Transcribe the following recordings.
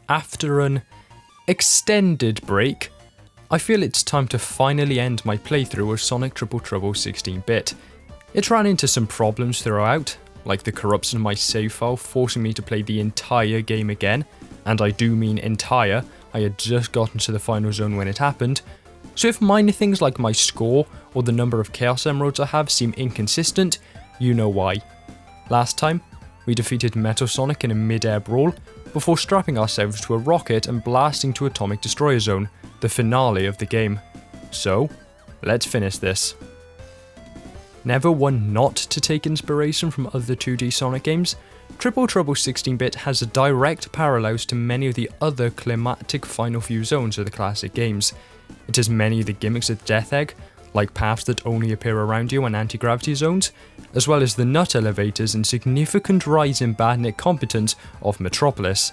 after an extended break, I feel it's time to finally end my playthrough of Sonic Triple Trouble 16-bit. It ran into some problems throughout, like the corruption of my save file forcing me to play the entire game again, and I do mean entire. I had just gotten to the final zone when it happened, so if minor things like my score or the number of Chaos Emeralds I have seem inconsistent, you know why. Last time, we defeated Metal Sonic in a mid-air brawl, before strapping ourselves to a rocket and blasting to Atomic Destroyer Zone, the finale of the game. So, let's finish this. Never one not to take inspiration from other 2D Sonic games, Triple Trouble 16-bit has direct parallels to many of the other climatic final few zones of the classic games. It has many of the gimmicks of Death Egg, like paths that only appear around you and anti-gravity zones, as well as the nut elevators and significant rise in badnik competence of Metropolis.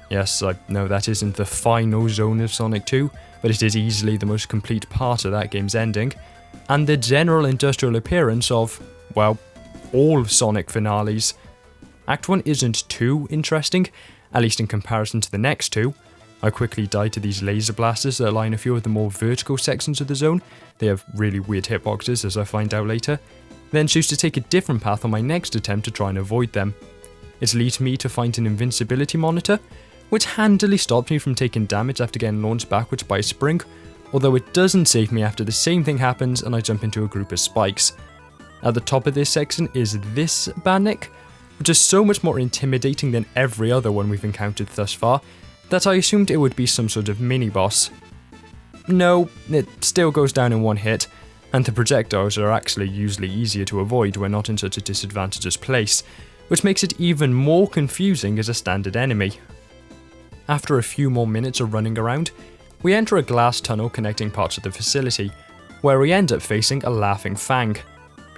Yes, I know that isn't the final zone of Sonic 2, but it is easily the most complete part of that game's ending, and the general industrial appearance of, well, all Sonic finales. Act 1 isn't too interesting, at least in comparison to the next two. I quickly died to these laser blasters that line a few of the more vertical sections of the zone. They have really weird hitboxes, as I find out later. Then choose to take a different path on my next attempt to try and avoid them. It leads me to find an invincibility monitor, which handily stops me from taking damage after getting launched backwards by a spring, although it doesn't save me after the same thing happens and I jump into a group of spikes. At the top of this section is this badnik, which is so much more intimidating than every other one we've encountered thus far, that I assumed it would be some sort of mini-boss. No, it still goes down in one hit, and the projectiles are actually usually easier to avoid when not in such a disadvantageous place, which makes it even more confusing as a standard enemy. After a few more minutes of running around, we enter a glass tunnel connecting parts of the facility, where we end up facing a laughing FANG.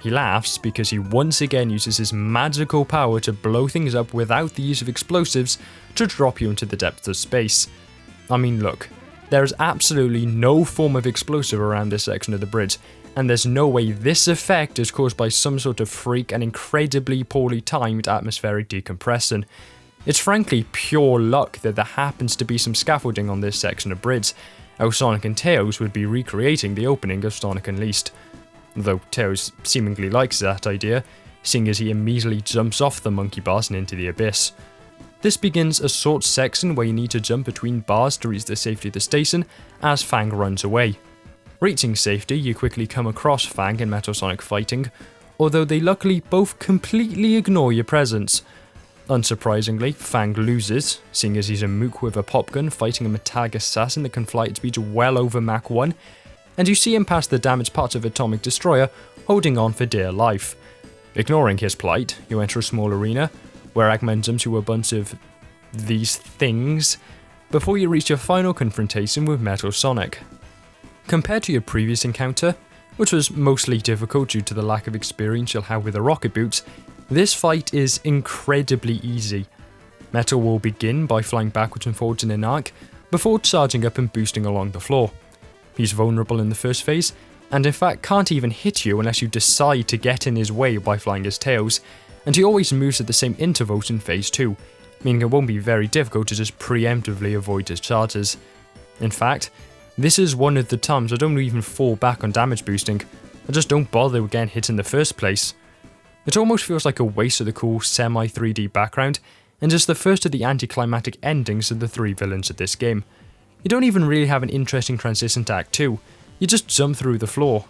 He laughs because he once again uses his magical power to blow things up without the use of explosives to drop you into the depths of space. I mean, look, there is absolutely no form of explosive around this section of the bridge, and there's no way this effect is caused by some sort of freak and incredibly poorly timed atmospheric decompression. It's frankly pure luck that there happens to be some scaffolding on this section of bridge, else Sonic and Tails would be recreating the opening of Sonic Unleashed. Though Tails seemingly likes that idea, seeing as he immediately jumps off the monkey bars and into the abyss. This begins a short section where you need to jump between bars to reach the safety of the station as FANG runs away. Reaching safety, you quickly come across FANG and Metal Sonic fighting, although they luckily both completely ignore your presence. Unsurprisingly, FANG loses, seeing as he's a mook with a pop gun fighting a Metag assassin that can fly at speeds well over Mach 1, and you see him past the damaged parts of Atomic Destroyer, holding on for dear life. Ignoring his plight, you enter a small arena, where Eggman jumps you a bunch of these things, before you reach your final confrontation with Metal Sonic. Compared to your previous encounter, which was mostly difficult due to the lack of experience you'll have with the rocket boots, this fight is incredibly easy. Metal will begin by flying backwards and forwards in an arc, before charging up and boosting along the floor. He's vulnerable in the first phase, and in fact can't even hit you unless you decide to get in his way by flying his tails, and he always moves at the same intervals in phase 2, meaning it won't be very difficult to just preemptively avoid his charges. In fact, this is one of the times I don't even fall back on damage boosting, I just don't bother with getting hit in the first place. It almost feels like a waste of the cool semi-3D background, and just the first of the anticlimactic endings of the 3 villains of this game. You don't even really have an interesting transition to Act 2, you just jump through the floor.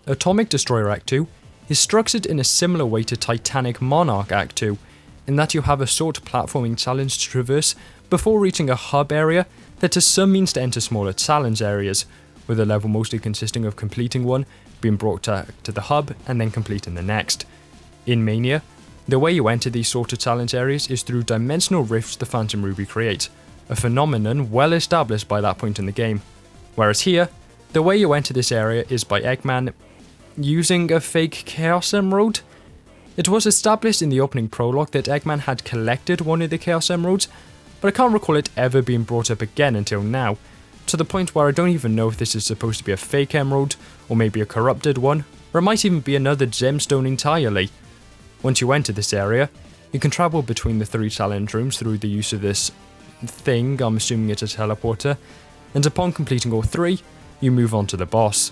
Atomic Destroyer Act 2 is structured in a similar way to Titanic Monarch Act 2, in that you have a short platforming challenge to traverse before reaching a hub area that has some means to enter smaller challenge areas, with a level mostly consisting of completing one, being brought to the hub, and then completing the next. In Mania, the way you enter these sort of challenge areas is through dimensional rifts the Phantom Ruby creates, a phenomenon well established by that point in the game. Whereas here, the way you enter this area is by Eggman using a fake Chaos Emerald. It was established in the opening prologue that Eggman had collected one of the Chaos Emeralds, but I can't recall it ever being brought up again until now, to the point where I don't even know if this is supposed to be a fake emerald, or maybe a corrupted one, or it might even be another gemstone entirely. Once you enter this area, you can travel between the 3 challenge rooms through the use of this thing, I'm assuming it's a teleporter, and upon completing all 3, you move on to the boss.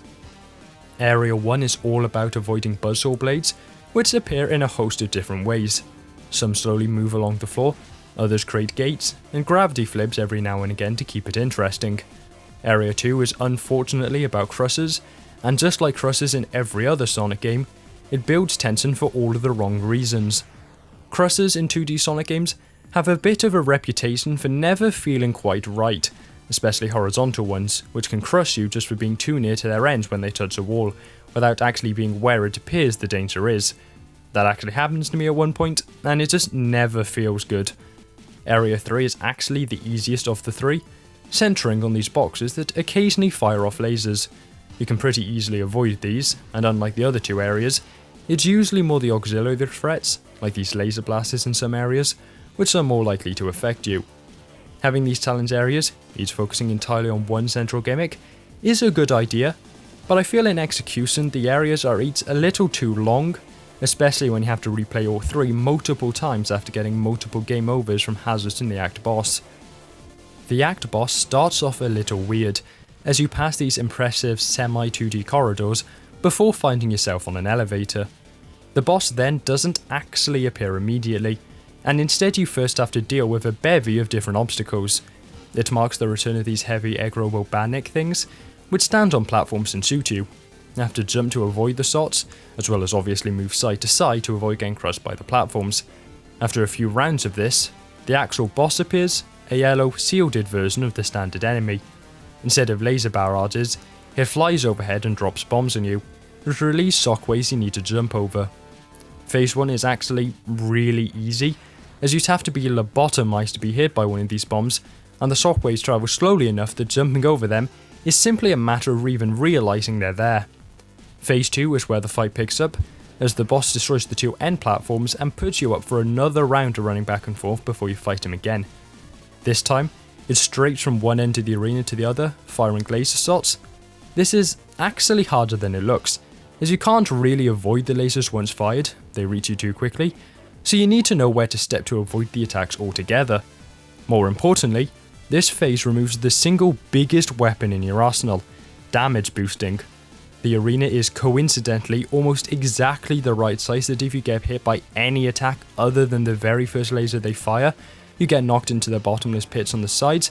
Area 1 is all about avoiding buzzsaw blades, which appear in a host of different ways. Some slowly move along the floor, others create gates, and gravity flips every now and again to keep it interesting. Area 2 is unfortunately about crushes, and just like crushes in every other Sonic game, it builds tension for all of the wrong reasons. Crushes in 2D Sonic games have a bit of a reputation for never feeling quite right, especially horizontal ones, which can crush you just for being too near to their ends when they touch a wall, without actually being where it appears the danger is. That actually happens to me at one point, and it just never feels good. Area 3 is actually the easiest of the 3, centering on these boxes that occasionally fire off lasers. You can pretty easily avoid these, and unlike the other 2 areas, it's usually more the auxiliary threats, like these laser blasters in some areas, which are more likely to affect you. Having these challenge areas, each focusing entirely on one central gimmick, is a good idea, but I feel in execution the areas are each a little too long, especially when you have to replay all 3 multiple times after getting multiple game overs from hazards in the Act boss. The Act boss starts off a little weird, as you pass these impressive semi-2D corridors before finding yourself on an elevator. The boss then doesn't actually appear immediately, and instead you first have to deal with a bevy of different obstacles. It marks the return of these heavy ROBOTNIK things, which stand on platforms and shoot you. You have to jump to avoid the shots, as well as obviously move side to side to avoid getting crushed by the platforms. After a few rounds of this, the actual boss appears, a yellow, shielded version of the standard enemy. Instead of laser barrages, it flies overhead and drops bombs on you, which release shockwaves you need to jump over. Phase 1 is actually really easy, as you'd have to be lobotomized to be hit by one of these bombs, and the shockwaves travel slowly enough that jumping over them is simply a matter of even realizing they're there. Phase 2 is where the fight picks up, as the boss destroys the 2 end platforms and puts you up for another round of running back and forth before you fight him again. This time, it's straight from one end of the arena to the other, firing laser shots. This is actually harder than it looks, as you can't really avoid the lasers once fired, they reach you too quickly, so you need to know where to step to avoid the attacks altogether. More importantly, this phase removes the single biggest weapon in your arsenal, damage boosting. The arena is coincidentally almost exactly the right size that if you get hit by any attack other than the very first laser they fire, you get knocked into the bottomless pits on the sides,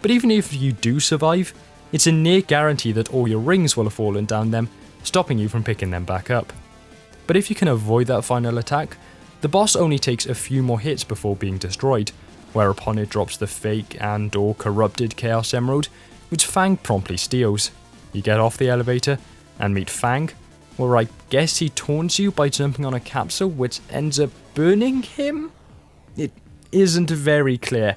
but even if you do survive, it's a near guarantee that all your rings will have fallen down them, stopping you from picking them back up. But if you can avoid that final attack, the boss only takes a few more hits before being destroyed, whereupon it drops the fake and or corrupted Chaos Emerald, which FANG promptly steals. You get off the elevator and meet FANG, where I guess he taunts you by jumping on a capsule which ends up burning him? It isn't very clear,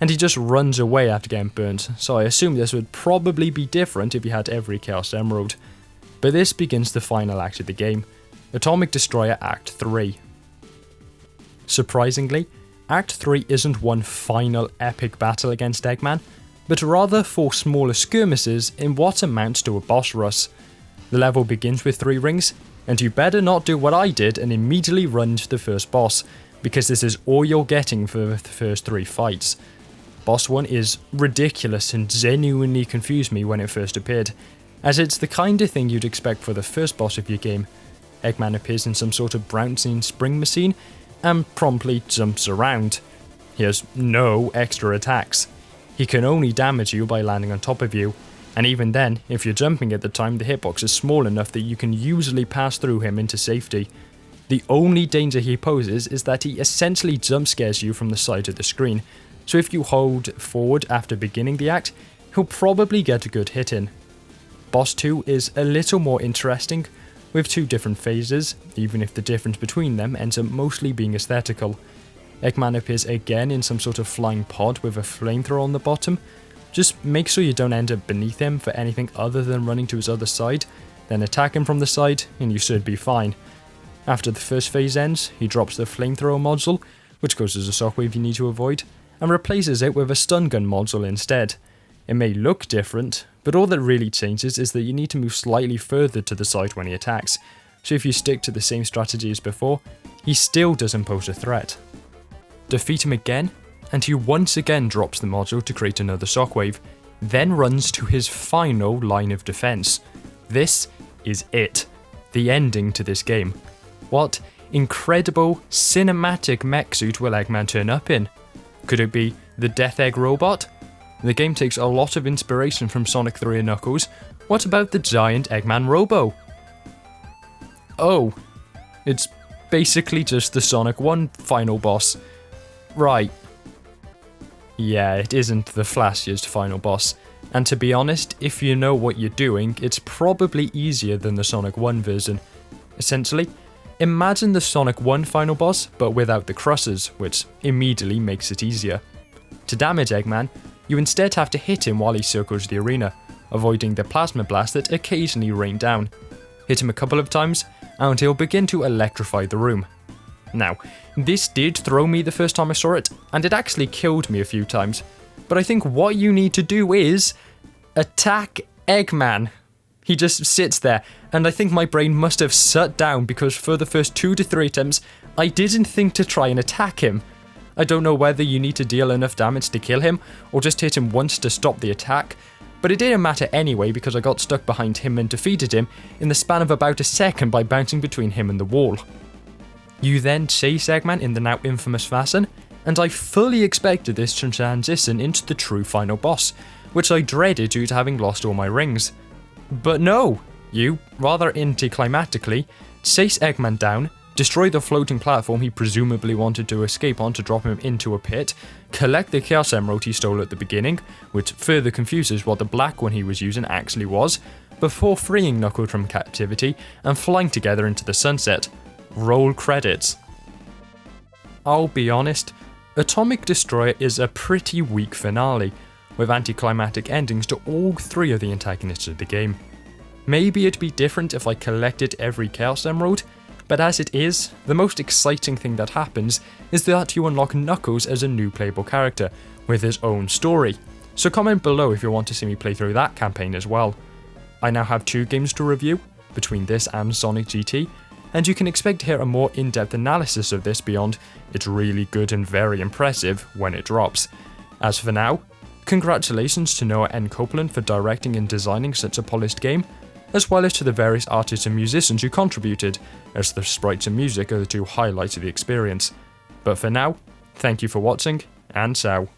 and he just runs away after getting burnt, so I assume this would probably be different if you had every Chaos Emerald. But this begins the final act of the game, Atomic Destroyer Act 3. Surprisingly, Act 3 isn't one final epic battle against Eggman, but rather 4 smaller skirmishes in what amounts to a boss rush. The level begins with 3 rings, and you better not do what I did and immediately run to the first boss, because this is all you're getting for the first 3 fights. Boss 1 is ridiculous and genuinely confused me when it first appeared, as it's the kind of thing you'd expect for the first boss of your game. Eggman appears in some sort of bouncing spring machine, and promptly jumps around. He has no extra attacks. He can only damage you by landing on top of you, and even then, if you're jumping at the time, the hitbox is small enough that you can usually pass through him into safety. The only danger he poses is that he essentially jump scares you from the side of the screen, so if you hold forward after beginning the act, he'll probably get a good hit in. Boss 2 is a little more interesting, with 2 different phases, even if the difference between them ends up mostly being aesthetical. Eggman appears again in some sort of flying pod with a flamethrower on the bottom. Just make sure you don't end up beneath him for anything other than running to his other side, then attack him from the side and you should be fine. After the first phase ends, he drops the flamethrower module, which goes as a shockwave you need to avoid, and replaces it with a stun gun module instead. It may look different, but all that really changes is that you need to move slightly further to the side when he attacks, so if you stick to the same strategy as before, he still doesn't pose a threat. Defeat him again, and he once again drops the module to create another shockwave, then runs to his final line of defense. This is it, the ending to this game. What incredible cinematic mech suit will Eggman turn up in? Could it be the Death Egg robot? The game takes a lot of inspiration from Sonic 3 and Knuckles. What about the giant Eggman Robo? Oh, it's basically just the Sonic 1 final boss. Right. Yeah, it isn't the flashiest final boss. And to be honest, if you know what you're doing, it's probably easier than the Sonic 1 version. Essentially, imagine the Sonic 1 final boss, but without the crosses, which immediately makes it easier. To damage Eggman, you instead have to hit him while he circles the arena, avoiding the plasma blast that occasionally rain down. Hit him a couple of times, and he'll begin to electrify the room. Now, this did throw me the first time I saw it, and it actually killed me a few times, but I think what you need to do is attack Eggman. He just sits there, and I think my brain must have shut down because for the first 2 to 3 attempts, I didn't think to try and attack him. I don't know whether you need to deal enough damage to kill him, or just hit him once to stop the attack, but it didn't matter anyway because I got stuck behind him and defeated him in the span of about a second by bouncing between him and the wall. You then chase Eggman in the now infamous fashion, and I fully expected this to transition into the true final boss, which I dreaded due to having lost all my rings. But no, you, rather anticlimactically, chase Eggman down, destroy the floating platform he presumably wanted to escape on to drop him into a pit, collect the Chaos Emerald he stole at the beginning, which further confuses what the black one he was using actually was, before freeing Knuckles from captivity and flying together into the sunset. Roll credits. I'll be honest, Atomic Destroyer is a pretty weak finale, with anticlimactic endings to all 3 of the antagonists of the game. Maybe it'd be different if I collected every Chaos Emerald, but as it is, the most exciting thing that happens is that you unlock Knuckles as a new playable character, with his own story. So comment below if you want to see me play through that campaign as well. I now have 2 games to review, between this and Sonic GT, and you can expect to hear a more in-depth analysis of this beyond it's really good and very impressive when it drops. As for now, congratulations to Noah N. Copeland for directing and designing such a polished game, as well as to the various artists and musicians who contributed, as the sprites and music are the 2 highlights of the experience. But for now, thank you for watching, and ciao.